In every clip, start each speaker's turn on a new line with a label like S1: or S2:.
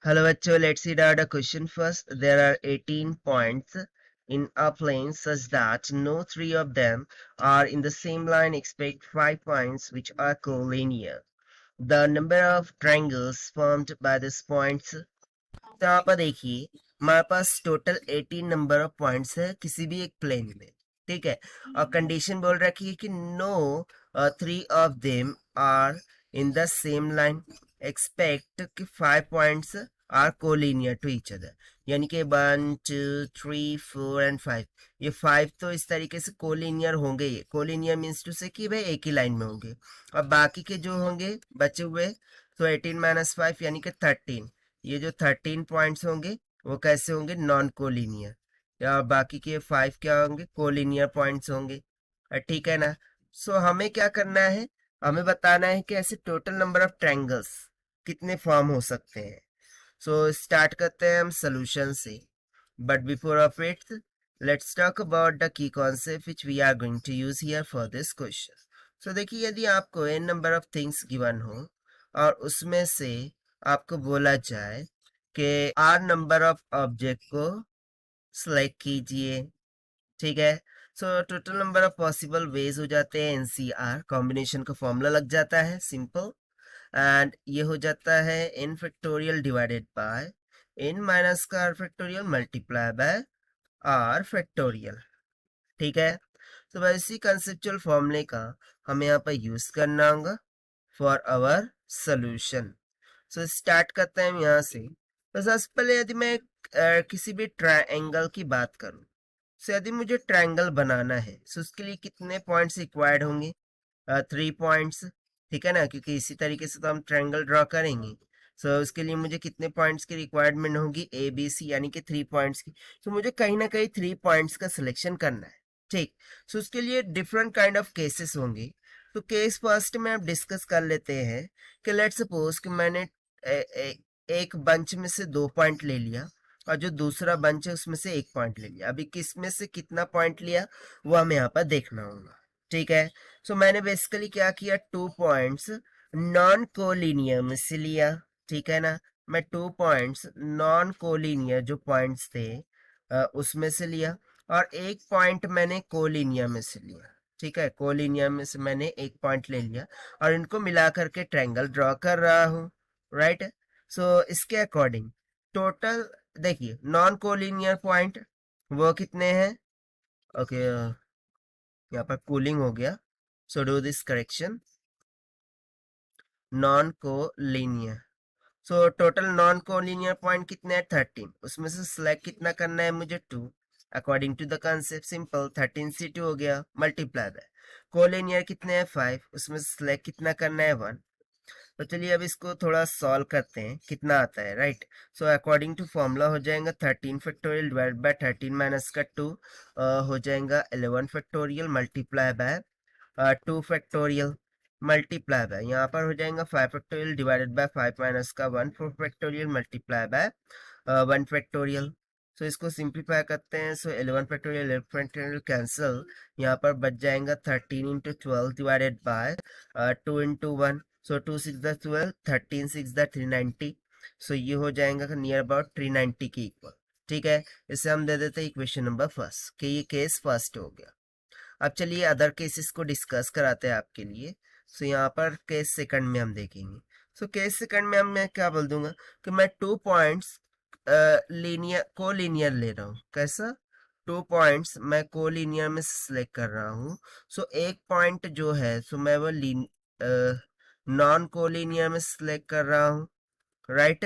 S1: Hello, bachcho. Let's read out the question first. There are 18 points in a plane such that no three of them are in the same line. Expect 5 points which are collinear. The number of triangles formed by these points. तो यहाँ पर देखिए हमारे पास total 18 number of points है किसी भी एक plane में, ठीक है। और कंडीशन बोल रखी है कि no three of them are in the same line. Expect कि 5 points are collinear to each other, यानी कि 1 2 3 4 एंड 5, ये 5 तो इस तरीके से कोलिनियर होंगे। ये कोलिनियर मीन्स टू से कि भाई एक ही लाइन में होंगे। और बाकी के जो होंगे बचे हुए, तो 18 - 5 यानी कि 13, ये जो 13 पॉइंट्स होंगे वो कैसे होंगे, नॉन कोलिनियर। या बाकी के 5 क्या होंगे, कोलिनियर पॉइंट्स होंगे। ठीक है ना। सो हमें क्या करना है, हमें बताना है कि ऐसे टोटल नंबर ऑफ ट्रायंगल्स कितने फॉर्म हो सकते हैं। सो स्टार्ट करते हैं हम सोल्यूशन से, but before of it let's talk about the key concept which we are going to use here for this question. So देखिए, यदि आपको n number of things given हो और उसमें से आपको बोला जाए कि आर नंबर ऑफ ऑब्जेक्ट को सिलेक्ट कीजिए, ठीक है। So total number of possible ways हो जाते हैं एनसीआर, कॉम्बिनेशन का फॉर्मूला लग जाता है सिंपल, एंड ये हो जाता है n factorial divided bye n minus का r factorial multiply bye r factorial, ठीक है। तो वैसे कंसेप्चुअल फॉर्मूले का हमें यहाँ पर यूज करना होगा for our solution. So start करते हैं हम यहाँ से। तो सबसे पहले यदि मैं किसी भी ट्रायंगल की बात करूं, सो यदि मुझे ट्रायंगल बनाना है, सो उसके लिए कितने पॉइंट्स रिक्वायर्ड होंगे, 3 पॉइंट्स, ठीक है ना, क्योंकि इसी तरीके से तो हम ट्रायंगल ड्रॉ करेंगे। सो उसके लिए मुझे कितने पॉइंट्स की रिक्वायरमेंट होगी, ए बी सी, यानी कि 3 पॉइंट्स की। तो मुझे कहीं ना कहीं 3 पॉइंट्स का सिलेक्शन करना है, ठीक। सो उसके लिए डिफरेंट काइंड ऑफ केसेस होंगे। तो केस फर्स्ट में आप डिस्कस कर लेते हैं कि लेट्स सपोज कि मैंने एक बंच में से 2 पॉइंट ले लिया और जो दूसरा बंच है उसमें से 1 पॉइंट ले लिया। अभी किस में से कितना पॉइंट लिया वो हमें यहाँ पर देखना होगा, ठीक है। सो मैंने बेसिकली क्या किया, 2 पॉइंट्स नॉन कोलिनियर में से लिया, ठीक है ना। मैं 2 पॉइंट्स नॉन कोलिनियर जो पॉइंट्स थे उसमें से लिया, और 1 पॉइंट मैंने कोलिनियर में से लिया, ठीक है। कोलिनियर में से मैंने 1 पॉइंट ले लिया और इनको मिला करके ट्रायंगल ड्रॉ कर रहा हूँ, राइट। सो इसके अकॉर्डिंग टोटल देखिए नॉन कोलिनियर पॉइंट वो कितने हैं। ओके, यहाँ पर कूलिंग हो गया, so do this correction, non collinear. So total non collinear point कितने हैं, 13। उसमें से सिलेक्ट कितना करना है मुझे, 2। According to the concept simple, 13 से 2 हो गया मल्टीप्लाई बाय कोलिनियर कितने हैं, 5। उसमें से सिलेक्ट कितना करना है, 1। तो चलिए अब इसको थोड़ा सॉल्व करते हैं कितना आता है, right. So according to formula हो जाएगा 13 फैक्टोरियल डिवाइड बाय 13 माइनस का 2, हो जाएगा 11 factorial multiply bye 2 factorial multiply bye, यहाँ पर हो जाएगा 5 फैक्टोरियल डिवाइडेड बाय 5 माइनस का 1 4 फैक्टोरियल मल्टीप्लाई बाय 1 फैक्टोरियल। सो इसको सिंप्लीफाई करते हैं, सो 11 फैक्टोरियल 11 फैक्टोरियल कैंसिल, यहाँ पर बच जाएगा 13 into 12 divided by 2 into 1। So 2 6 the 12, 13 6 the 390। सो ये हो जाएगा नियर अबाउट 390 के इक्वल, ठीक है। इसे हम दे देते हैं इक्वेशन नंबर फर्स्ट, कि ये केस फर्स्ट हो गया। अब चलिए अदर केसेस को डिस्कस कराते हैं आपके लिए। सो यहाँ पर केस सेकंड में हम देखेंगे। सो केस सेकंड में हम मैं क्या बोल दूंगा कि मैं 2 पॉइंट्स लीनियर कोलिनियर ले रहा हूँ। कैसा, 2 पॉइंट्स मैं कोलिनियर में सिलेक्ट कर रहा हूँ। सो एक पॉइंट जो है सो मैं वो नॉन कोलिनियर में सिलेक्ट कर रहा हूँ, राइट।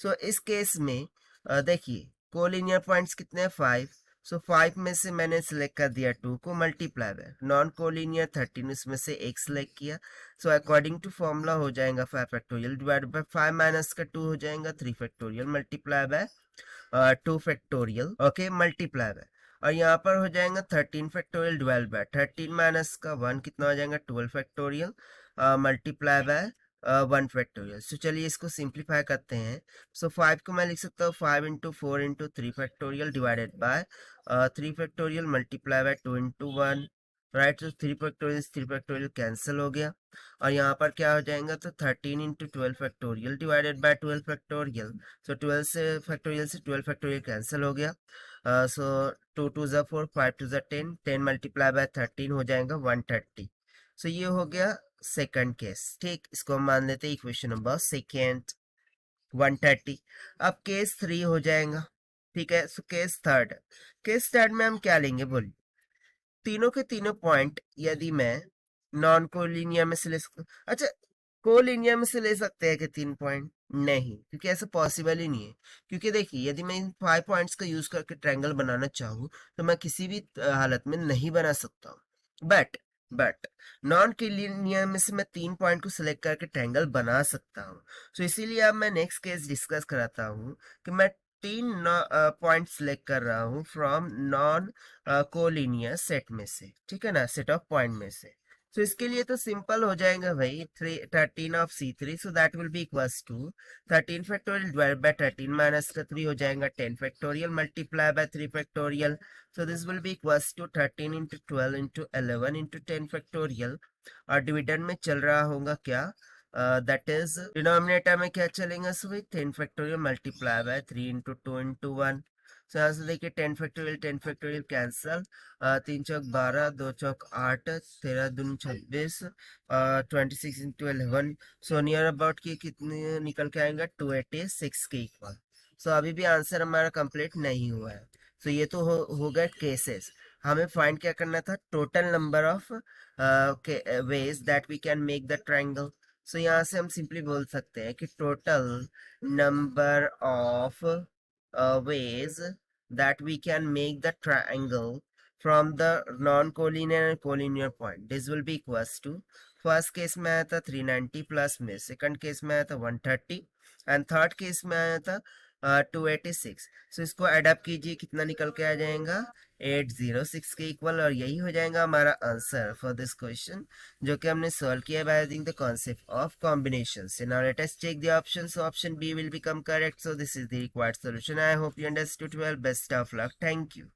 S1: सो इस केस में देखिए कोलिनियर पॉइंट्स कितने हैं, 5। सो 5 में से मैंने सिलेक्ट कर दिया 2 को मल्टीप्लाई बाय नॉन कोलिनियर 13, इसमें से एक सिलेक्ट किया। सो अकॉर्डिंग टू फॉर्मूला हो जाएगा 5 फैक्टोरियल डिवाइड बाय 5 माइनस का 2 हो जाएगा 3 factorial multiply bye 2 factorial, okay multiply by, और यहाँ पर हो जाएगा 13 फैक्टोरियल डिवाइड बाय 13 माइनस का 1 कितना हो जाएगा 12 फैक्टोरियल मल्टीप्लाई बाय 1 फैक्टोरियल। सो चलिए इसको सिंप्लीफाई करते हैं। सो 5 को मैं लिख सकता हूँ 5 into 4 into 3 factorial divided bye 3 factorial multiply bye 2 into 1। Right. तो 3 फैक्टोरियल कैंसिल हो गया, और यहाँ पर क्या हो जाएगा, तो 13 into 12 factorial divided by 12 factorial. So 12 से फैक्टोरियल से 12 फैक्टोरियल कैंसिल हो गया। सो 2 टू ज़ा 4, 5 टू ज़ा 10, 10 मल्टीप्लाई बाय 13 हो जाएगा 130। सो ये हो गया सेकंड केस। ठीक, इसको हम मान लेते हैं इक्वेशन नंबर सेकेंड 130। अब केस 3 हो जाएगा। ठीक है, सो केस थर्ड में हम क्या लेंगे बोलिए। तीनों के तीनों पॉइंट यदि मैं नॉन कोलिनियर में से ले सकता हूँ। अच्छा, कोलिनियर में से ले सकते हैं कि 3 पॉइंट? नहीं, क्योंकि ऐसा पॉसिबल ही नहीं है। क्योंकि देखिए, यदि मैं इन 5 पॉइंट्स का यूज करके ट्रायंगल बनाना चाहूँ तो मैं किसी भी हालत में नहीं बना सकता हूँ। बट नॉन कोलिनियर में से मैं 3 पॉइंट को सिलेक्ट करके ट्रायंगल बना सकता हूँ। तो इसीलिए अब मैं नेक्स्ट केस डिस्कस कराता हूँ कि मैं 3 पॉइंट सिलेक्ट कर रहा हूँ फ्रॉम नॉन कोलिनियर सेट में से, ठीक है ना, सेट ऑफ पॉइंट में से। तो इसके लिए तो सिंपल हो जाएगा भाई, 13 of C3, so that will be equals to 13 factorial divide by 13 minus का 3 हो जाएगा 10 factorial multiply by 3 factorial. So this will be equals to 13 into 12 into 11 into 10 factorial. और डिविडेंड में चल रहा होगा क्या, दैट इज डिनोमिनेटर में क्या चलेगा, सो भाई 10 factorial multiply by 3 into 2 into 1। सो यहाँ से देखिए 10 फैक्टोरियल कैंसल, 3 चौक 12, 2 चौक 8, 13 दूनी 26, 26 इंटू 11। सो नियर अबाउट की कितने निकल के आएगा, 286 के इक्वल। सो अभी भी आंसर हमारा कंप्लीट नहीं हुआ है। सो ये तो हो गए केसेस। हमें फाइंड क्या करना था, total number of ways that we can make the triangle। सो यहाँ से हम सिंपली बोल सकते हैं कि total number of ways that we can make the triangle from the non-collinear and collinear point, this will be equals to, first case में आया था 390 प्लस में, सेकंड केस में आया था 130, एंड थर्ड केस में आया था 286। सो इसको एडअप कीजिए, कितना निकल के आ जाएगा, 806 के इक्वल। और यही हो जाएगा हमारा आंसर फॉर दिस क्वेश्चन, जो कि हमने सॉल्व किया by using the concept of combination. So now let us check the option. So option B will become correct, so this is the required solution. I hope you understood well, best of luck, thank you.